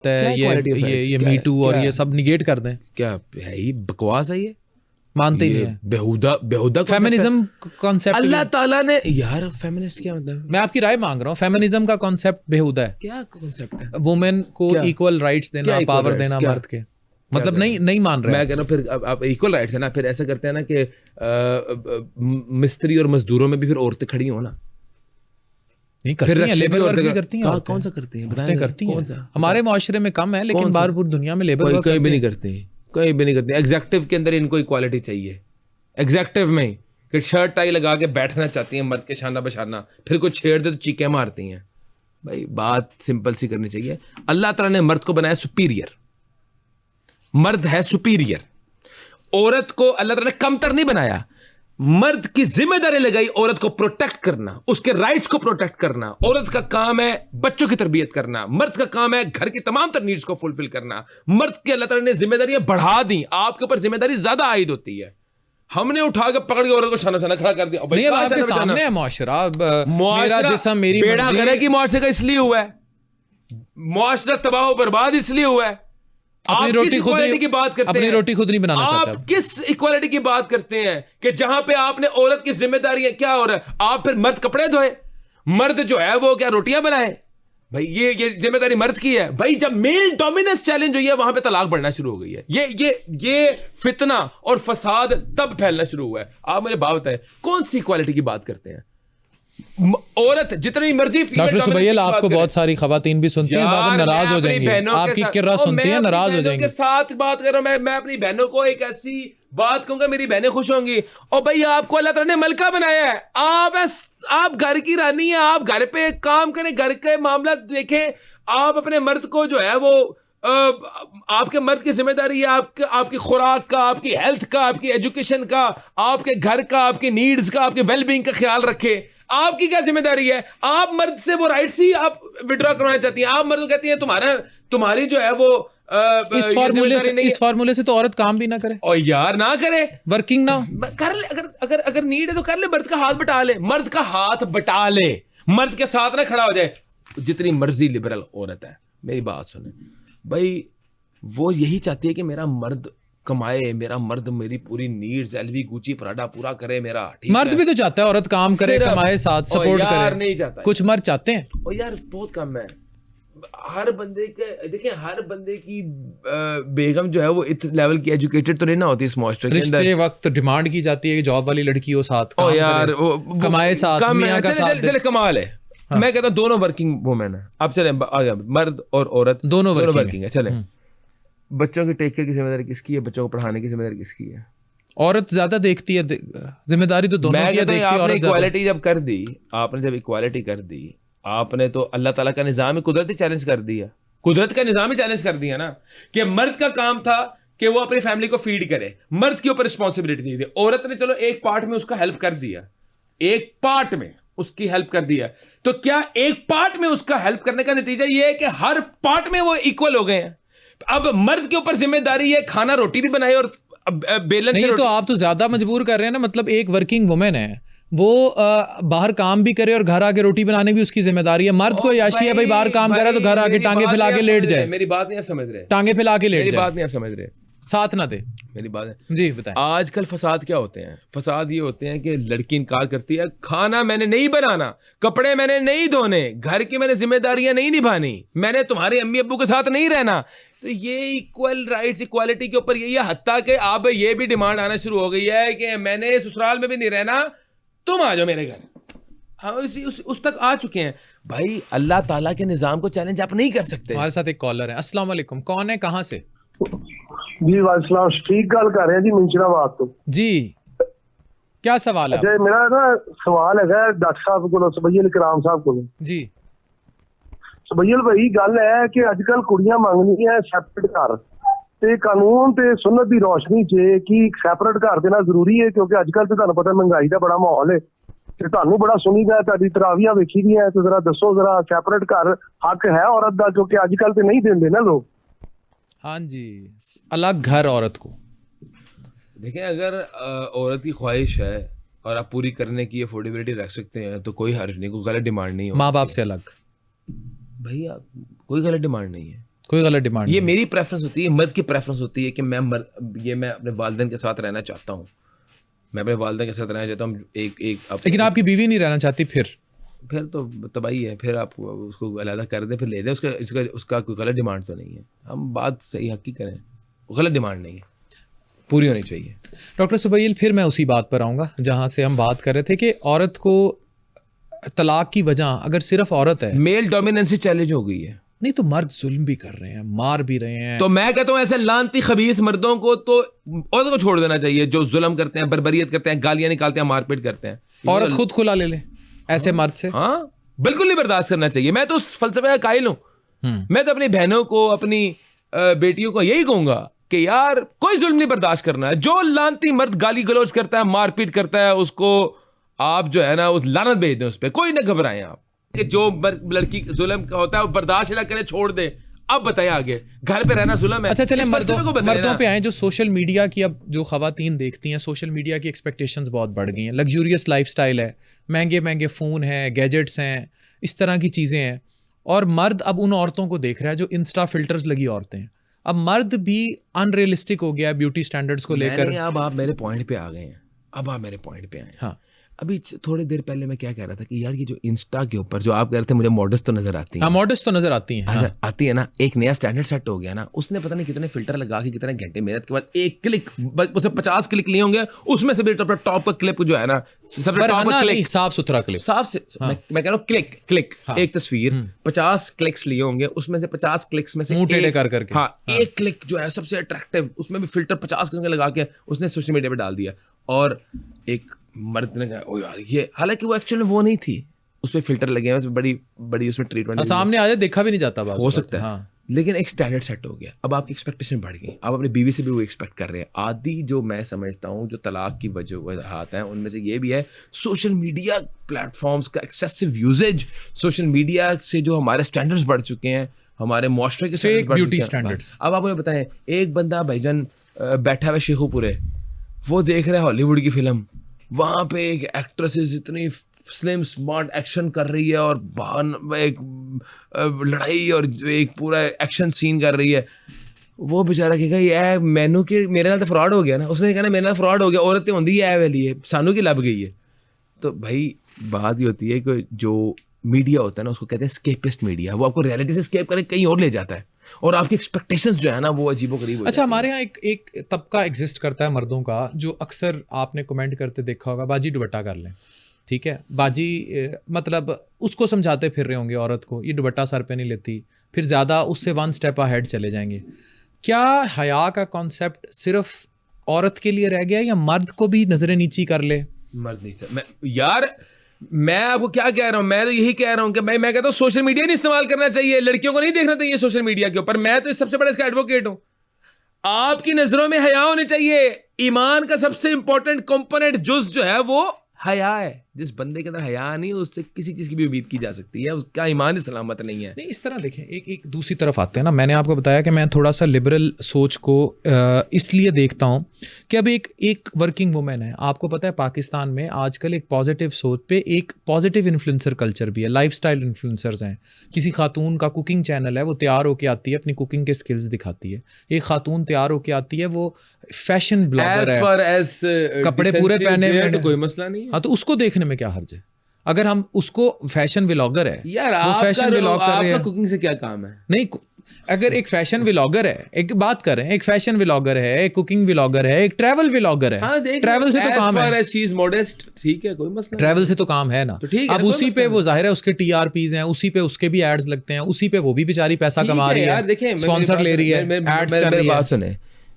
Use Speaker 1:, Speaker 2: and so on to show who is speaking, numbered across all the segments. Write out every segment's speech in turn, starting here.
Speaker 1: ये मी टू और ये सब निगेट कर दें।
Speaker 2: क्या है, ये बकवास है, ये
Speaker 1: मानते ही नहीं है।
Speaker 2: बेहुदा
Speaker 1: फेमिनिज्म कॉन्सेप्ट
Speaker 2: अल्लाह ताला ने, यार फेमिनिस्ट क्या मतलब?
Speaker 1: मैं आपकी राय मांग रहा हूँ, फेमिनिज्म का कॉन्सेप्ट बेहुदा है।
Speaker 2: क्या कॉन्सेप्ट है?
Speaker 1: वुमेन को इक्वल राइट्स देना, पावर देना मर्द के, मतलब नहीं मान रहे।
Speaker 2: मैं कह रहा हूँ फिर अब इक्वल राइट्स है ना, फिर ऐसा करते हैं ना कि मिस्त्री और मजदूरों में भी फिर औरतें खड़ी हो ना।
Speaker 1: नहीं करती हैं, लेबर वर्क भी करती हैं।
Speaker 2: कौन सा करती हैं?
Speaker 1: बताएं, करती हैं। हमारे माशरे में कम है, लेकिन बाहर पूरी दुनिया में लेबर वर्क
Speaker 2: कहीं भी नहीं करती, कहीं भी नहीं करती। एग्जेक्टिव के अंदर इनको इक्वालिटी चाहिए, एग्जेक्टिव में कि शर्ट टाई लगा के बैठना चाहती हैं मर्द के शाना बशाना, फिर कोई छेड़ दे तो चीखें मारती हैं। भाई बात सिंपल सी करनी चाहिए। अल्लाह ताला ने मर्द को बनाया सुपीरियर, मर्द है सुपीरियर। औरत को अल्लाह ताला ने कमतर नहीं बनाया। मर्द की जिम्मेदारी लगाई औरत को प्रोटेक्ट करना, उसके राइट्स को प्रोटेक्ट करना। औरत का काम है बच्चों की तरबियत करना, मर्द का काम है घर की तमाम तर नीड्स को फुलफिल करना। मर्द की अल्लाह ताला ने जिम्मेदारियां बढ़ा दी, आपके ऊपर जिम्मेदारी ज्यादा आयद होती है। हमने उठा के पकड़ के औरत को शाना शाना खड़ा कर दिया।
Speaker 1: नहीं, आपके सामने है मुआशरा, मेरा जिस्म मेरी
Speaker 2: बेड़ा करे कि मुआशरे का इसलिए हुआ है, मुआशरा तबाह बर्बाद इसलिए हुआ है।
Speaker 1: अपनी रोटी खुद की बात करते हैं, अपनी रोटी खुद नहीं बनाना चाहते।
Speaker 2: आप किस इक्वालिटी की बात करते हैं कि जहां पे आपने औरत की जिम्मेदारी क्या हो रहा है? आप फिर मर्द कपड़े धोए, मर्द जो है वो क्या रोटियां बनाए? भाई ये जिम्मेदारी मर्द की है। भाई जब मेल डोमिनेंस चैलेंज हुई है वहां पे तलाक बढ़ना शुरू हो गई है। ये फितना और फसाद तब फैलना शुरू हुआ है। आप मुझे बात बताएं, कौन सी इक्वालिटी की बात करते हैं? औरत जितनी मर्जी,
Speaker 1: डॉक्टर सुबैल आपको बहुत सारी खवातीन भी सुनती हैं, बाद में नाराज हो जाएंगी, आपकी किर्रा सुनती हैं, नाराज हो जाएंगी।
Speaker 2: के साथ बात कर रहा हूं मैं अपनी बहनों को एक ऐसी बात कहूंगा, मेरी बहनें खुश होंगी। और भाई आपको अल्लाह ताला ने मलका बनाया है, आप घर की रानी है, आप घर पे काम करें, घर के मामला देखें। आप अपने मर्द को जो है वो आपके मर्द की जिम्मेदारी है आपकी खुराक का, आपकी हेल्थ का, आपकी एजुकेशन का, आपके घर का, आपकी नीड्स का, आपके वेलबींग का ख्याल रखे। आपकी क्या जिम्मेदारी है? आप मर्द से वो राइट्स ही आप विड्रॉ करवाना चाहती हैं। आप मर्द को कहती हैं तुम्हारी जो है वो
Speaker 1: इस फार्मूले से तो औरत काम भी ना करे,
Speaker 2: और यार ना करे,
Speaker 1: वर्किंग ना
Speaker 2: कर ले। अगर नीड है तो कर ले, मर्द का हाथ बटा ले, मर्द का हाथ बटा ले, मर्द के साथ ना खड़ा हो जाए। जितनी मर्जी लिबरल औरत है, मेरी बात सुने भाई, वो यही चाहती है कि मेरा मर्द कमाए, मेरा मर्द मेरी पूरी नीड्स एलवी गुची पराडा पूरा करे मेरा।
Speaker 1: मर्द भी तो चाहता है औरत काम करे, कमाए, साथ सपोर्ट करे।
Speaker 2: नहीं चाहता,
Speaker 1: कुछ मर्द चाहते हैं।
Speaker 2: और यार बहुत कम है। हर बंदे के देखिए, हर बंदे की बेगम जो है वो इस लेवल की एजुकेटेड तो नहीं ना होती इस मुआशरे के अंदर।
Speaker 1: रिश्ते वक्त डिमांड की जाती है कि जॉब वाली लड़की हो, साथ काम
Speaker 2: यार
Speaker 1: करे, कमाए, साथ मियां का साथ
Speaker 2: चले कमाल है। हाँ। मैं कहता हूँ दोनों वर्किंग वुमेन है। अब चले आ गया, मर्द और औरत
Speaker 1: दोनों वर्किंग
Speaker 2: है। चले बच्चों की टेक केयर की जिम्मेदारी किसकी है? बच्चों को पढ़ाने की जिम्मेदारी किसकी है?
Speaker 1: औरत ज्यादा देखती है, जिम्मेदारी तो दोनों की है।
Speaker 2: आपने इक्वालिटी जब कर दी, आपने तो अल्लाह ताला का निजाम ही कुदरती चैलेंज कर दिया। कुदरत का निजाम ही चैलेंज कर दिया ना, कि मर्द का काम था कि वो अपनी फैमिली को फीड करे, मर्द के ऊपर रिस्पॉन्सिबिलिटी दी थी। औरत ने चलो एक पार्ट में उसका हेल्प कर दिया, एक पार्ट में उसकी हेल्प कर दिया, तो क्या एक पार्ट में उसका हेल्प करने का नतीजा ये है कि हर पार्ट में वो इक्वल हो गए हैं? अब मर्द के ऊपर जिम्मेदारी है खाना रोटी भी बनाए और बेलन
Speaker 1: नहीं, तो आप तो ज्यादा मजबूर कर रहे हैं ना। मतलब एक वर्किंग वुमेन है, वो बाहर काम भी करे और घर आके रोटी बनाने भी उसकी जिम्मेदारी है। मर्द को याशी है भाई, बाहर काम करे तो घर आके टांगे फैला के लेट जाए।
Speaker 2: मेरी बात नहीं आप समझ रहे,
Speaker 1: टांगे फैला के लेट जाए।
Speaker 2: मेरी बात नहीं आप समझ रहे,
Speaker 1: साथ ना दे।
Speaker 2: मेरी बात है
Speaker 1: जी बताएं।
Speaker 2: आजकल फसाद क्या होते हैं? फसाद ये होते हैं कि लड़की इनकार करती है, खाना मैंने नहीं बनाना, कपड़े मैंने नहीं धोने, घर की मैंने जिम्मेदारियां नहीं निभानी, मैंने तुम्हारे अम्मी अब्बू के साथ नहीं रहना। तो ये इक्वल राइट्स, इक्वालिटी के ऊपर यही हत्ता कि अब ये भी डिमांड आना शुरू हो गई है कि मैंने ससुराल में भी नहीं रहना, तुम आ जाओ मेरे घर। हाँ उस तक आ चुके हैं भाई। अल्लाह ताला के निजाम को चैलेंज आप नहीं कर सकते।
Speaker 1: हमारे साथ एक कॉलर है। अस्सलाम वालेकुम, कौन है, कहाँ से?
Speaker 3: जी वालेकुम, ठीक गल कर रहे हैं जी, मुंशिराबाद तो।
Speaker 1: जी क्या सवाल है?
Speaker 3: अच्छा मेरा ना सवाल है डॉक्टर साहब को, सुबैल कराम साहब को। जी सुबैल भाई, गल है कि अजकल कुड़ियां मंगनियां सैपरेट घर, ते कानून ते सुन्नत दी रोशनी च कि सैपरेट घर देना जरूरी है? क्योंकि अजकल तो तुहानू पता महंगाई का बड़ा माहौल है, ते तुहानू बड़ा सुनीदा, तुहाडी तरावियां वेखी दी है, तो जरा दसो जरा सैपरेट घर हक है औरत का? क्योंकि अजकल तो नहीं देंदे ना लोग।
Speaker 1: हाँ जी, अलग घर औरत को।
Speaker 2: देखें, अगर औरत की ख्वाहिश है और आप पूरी करने की अफोर्डेबिलिटी रख सकते हैं तो कोई हर्ज नहीं, कोई गलत डिमांड नहीं है।
Speaker 1: माँ बाप से अलग
Speaker 2: भैया कोई गलत डिमांड नहीं है।
Speaker 1: कोई गलत डिमांड
Speaker 2: ये
Speaker 1: नहीं।
Speaker 2: मेरी प्रेफरेंस होती है, मर्द की प्रेफरेंस होती है कि मैं अपने वालिदैन के साथ रहना चाहता हूँ, मैं अपने वालिदैन के साथ रहना चाहता हूँ।
Speaker 1: लेकिन आपकी बीवी नहीं रहना चाहती,
Speaker 2: फिर तो तबाही है, फिर आप उसको अलग कर दें, फिर ले दें, उसका कोई गलत डिमांड तो नहीं है। हम बात सही हक की करें, गलत डिमांड नहीं है, पूरी होनी चाहिए।
Speaker 1: डॉक्टर सुबैल, फिर मैं उसी बात पर आऊँगा जहाँ से हम बात कर रहे थे कि औरत को तलाक की वजह अगर सिर्फ औरत है,
Speaker 2: मेल डोमिनेंसी चैलेंज हो गई है।
Speaker 1: नहीं तो मर्द जुल्म भी कर रहे हैं, मार भी रहे हैं।
Speaker 2: तो मैं कहता हूँ ऐसे लानती खबीस मर्दों को तो औरत को छोड़ देना चाहिए, जो जुल्म करते हैं, बर्बरियत करते हैं, गालियां निकालते हैं, मारपीट करते हैं।
Speaker 1: औरत खुद खुला ले ले ऐसे मर्द से।
Speaker 2: हाँ, बिल्कुल नहीं बर्दाश्त करना चाहिए। मैं तो उस फलसफे का कायल हूँ। मैं तो अपनी बहनों को, अपनी बेटियों को यही कहूंगा कि यार कोई जुल्म नहीं बर्दाश्त करना है। जो लानती मर्द गाली गलौज करता है, मारपीट करता है, उसको आप जो है ना उस लानत भेज दें उस पर, कोई ना घबराएं आप कि जो लड़की जुल्म का होता है वो बर्दाश्त ना करे, छोड़ दे। अब बताएं आगे, घर पे रहना जुल्म है।
Speaker 1: अच्छा चलें,
Speaker 2: इस फलसफे को बताएं
Speaker 1: मर्दों
Speaker 2: ना।
Speaker 1: पे आए। जो सोशल मीडिया की अब जो खवातीन देखती हैं, सोशल मीडिया की एक्सपेक्टेशंस बहुत बढ़ गई हैं। लग्जूरियस लाइफस्टाइल है, महंगे महंगे फ़ोन हैं, गैजेट्स हैं, इस तरह की चीज़ें हैं। और मर्द अब उन औरतों को देख रहा है जो इंस्टा फिल्टर्स लगी औरतें हैं। अब मर्द भी अनरियलिस्टिक हो गया ब्यूटी स्टैंडर्ड्स को लेकर।
Speaker 2: अब आप मेरे पॉइंट पे आ गए हैं,
Speaker 1: हाँ,
Speaker 2: अभी थोड़ी देर पहले मैं क्या कह रहा था कि यार ये जो इंस्टा के ऊपर जो आप कह रहे थे मुझे मॉडल्स तो नजर आती हैं।
Speaker 1: हाँ, मॉडल्स तो नजर आती हैं। हाँ।
Speaker 2: आती है ना, एक नया स्टैंडर्ड सेट हो गया ना। उसने पता नहीं कितने फिल्टर लगा के, कितने घंटे मेहनत के बाद एक क्लिक, उसने 50 क्लिक लिए होंगे, उसमें से भी टॉप का क्लिप जो है ना, सबसे टॉप का क्लिक,
Speaker 1: साफ सुथरा क्लिप,
Speaker 2: साफ से मैं कह रहा हूँ क्लिक, एक तस्वीर 50 क्लिक्स लिए होंगे, उसमें से 50 क्लिक्स में से
Speaker 1: मुंह टेढ़े कर करके,
Speaker 2: हाँ, एक क्लिक जो है सबसे अट्रैक्टिव, उसमें भी फिल्टर 50 लगा के उसने सोशल मीडिया पे डाल दिया। और एक मर्द ने कहा ओ यार ये, हालांकि वो एक्चुअली वो नहीं थी, उस पर फिल्टर लगे हैं, उसमें बड़ी उसमें ट्रीटमेंट
Speaker 1: सामने आ जाए, देखा भी नहीं जाता,
Speaker 2: हो सकता है। हाँ। लेकिन एक स्टैंडर्ड सेट हो गया, अब आपकी एक्सपेक्टेशन बढ़ गई, आप अपनी बीवी से भी वो एक्सपेक्ट कर रहे हैं। आदि जो मैं समझता हूँ जो तलाक की वजहात हैं उनमें से ये भी है सोशल मीडिया प्लेटफॉर्म्स का एक्सेसिव यूजेज। सोशल मीडिया से जो हमारे स्टैंडर्ड्स बढ़ चुके हैं, हमारे मुआशरे के
Speaker 1: फेक ब्यूटी स्टैंडर्ड्स।
Speaker 2: अब आप मुझे बताएं, एक बंदा भाईजान बैठा हुआ शेखुपुरे, वो देख रहा है हॉलीवुड की फिल्म, वहाँ पे एक एक्ट्रेस इतनी स्लिम स्मार्ट एक्शन कर रही है और बाहर एक लड़ाई और एक पूरा एक्शन सीन कर रही है, वो बेचारा कहेगा ये मैनू कि मेरे नाल तो फ्रॉड हो गया ना। उसने कहना मेरे नाल फ्रॉड हो गया, औरतें होंगी है वाली है, सानू की लब गई है। तो भाई बात ये होती है कि जो मीडिया होता है ना उसको कहते हैं स्केपिस्ट मीडिया, वो आपको रियलिटी से स्केप करके कहीं और ले जाता है और आपकी एक्सपेक्टेशंस जो है ना वो अजीबोगरीब।
Speaker 1: अच्छा, हमारे यहाँ एक तबका एग्जिस्ट करता है मर्दों का, जो अक्सर आपने कमेंट करते देखा होगा, बाजी दुपट्टा कर लें, ठीक है, बाजी मतलब उसको समझाते फिर रहे होंगे औरत को, ये दुपट्टा सर पे नहीं लेती, फिर ज़्यादा उससे 1 स्टेप अहेड चले जाएंगे। क्या हया का कॉन्सेप्ट सिर्फ औरत के लिए रह गया या मर्द को भी नजरें नीची कर ले?
Speaker 2: मर्द नहीं सर, मैं आपको क्या कह रहा हूं, मैं तो यही कह रहा हूं कि मैं कहता हूं सोशल मीडिया नहीं इस्तेमाल करना चाहिए, लड़कियों को नहीं देखना चाहिए सोशल मीडिया के ऊपर। मैं तो सबसे बड़ा इसका एडवोकेट हूं। आपकी नजरों में हया होनी चाहिए। ईमान का सबसे इंपॉर्टेंट कंपोनेंट जुज जो है वो हया है। जिस बंदे के अंदर हया नहीं, उससे किसी चीज की भी उम्मीद की जा सकती है, उसका ईमान ही सलामत नहीं है।
Speaker 1: नहीं, इस तरह देखें, एक दूसरी तरफ आते हैं ना। मैंने आपको बताया कि मैं थोड़ा सा लिबरल सोच को इसलिए देखता हूं कि अब एक वर्किंग वुमेन है, आपको पता है पाकिस्तान में आजकल एक पॉजिटिव सोच पे एक पॉजिटिव इन्फ्लुएंसर कल्चर भी है, लाइफस्टाइल इन्फ्लुएंसर्स हैं। किसी खातून का कुकिंग चैनल है, वो तैयार होके आती है, अपनी कुकिंग के स्किल्स दिखाती है। एक खातून तैयार होके आती है, वो फैशन ब्लॉगर है, कपड़े पूरे पहने हुए,
Speaker 2: तो कोई मसला नहीं है।
Speaker 1: हाँ, तो उसको देखने में क्या हर्ज है? अगर हम उसको फैशन व्लॉगर है
Speaker 2: यार,
Speaker 1: वो फैशन व्लॉग कर रहे हैं,
Speaker 2: कुकिंग से क्या काम है?
Speaker 1: नहीं, अगर एक फैशन व्लॉगर है, एक बात करें, एक फैशन व्लॉगर है, एक कुकिंग व्लॉगर है, एक ट्रैवल व्लॉगर है।
Speaker 2: हाँ,
Speaker 1: ट्रैवल से तो काम है,
Speaker 2: मॉडेस्ट, ठीक है, कोई मसला
Speaker 1: ट्रैवल से तो काम है ना।
Speaker 2: तो ठीक है,
Speaker 1: अब उसी पे वो जाहिर है उसके टीआरपीज हैं, उसी पे उसके भी एड्स लगते हैं, उसी पे वो भी बेचारी पैसा कमा रही है, स्पॉन्सर ले रही है, एड्स कर रही है।
Speaker 2: बात सुने,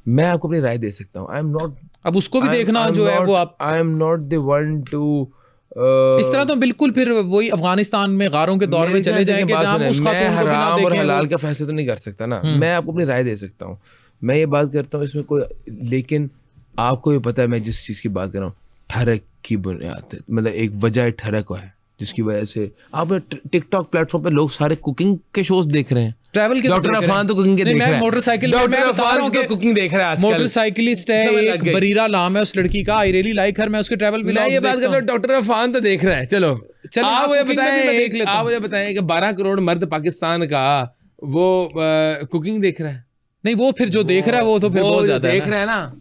Speaker 2: मैं आपको अपनी राय दे सकता हूँ। आई एम नॉट,
Speaker 1: अब उसको भी देखना जो है वो आप,
Speaker 2: I am not the one two
Speaker 1: इस तरह तो बिल्कुल फिर वही अफगानिस्तान में गारों के दौर में चले जाएंगे जहां उस खातून को बिना देखे
Speaker 2: और हलाल का फैसला तो नहीं कर सकता ना। मैं आपको अपनी राय दे सकता हूँ, मैं ये बात करता हूँ इसमें कोई, लेकिन आपको भी पता है मैं जिस चीज़ की बात कर रहा हूँ ठरक की बुनियाद, मतलब एक वजह ठरक है जिसकी वजह से आप टिकटॉक प्लेटफॉर्म पे लोग सारे कुकिंग के शोज देख रहे हैं।
Speaker 1: ट्रैवल के
Speaker 2: डॉक्टर अफान तो कुकिंग के देख रहा है,
Speaker 1: मोटरसाइकिल कुकिंग
Speaker 2: देख रहा है आजकल।
Speaker 1: मोटरसाइकिलिस्ट है, एक बरीरा नाम है उस लड़की का, आई रियली लाइक हर, मैं उसके ट्रैवल व्लॉग्स
Speaker 2: ये बात कर रहा हूं, डॉक्टर अफान तो देख रहा है। चलो आप मुझे बताएं कि 12 करोड़ मर्द पाकिस्तान का वो कुकिंग देख रहा है।
Speaker 1: नहीं, वो फिर जो देख रहा है वो तो फिर बहुत ज्यादा
Speaker 2: देख रहा है ना,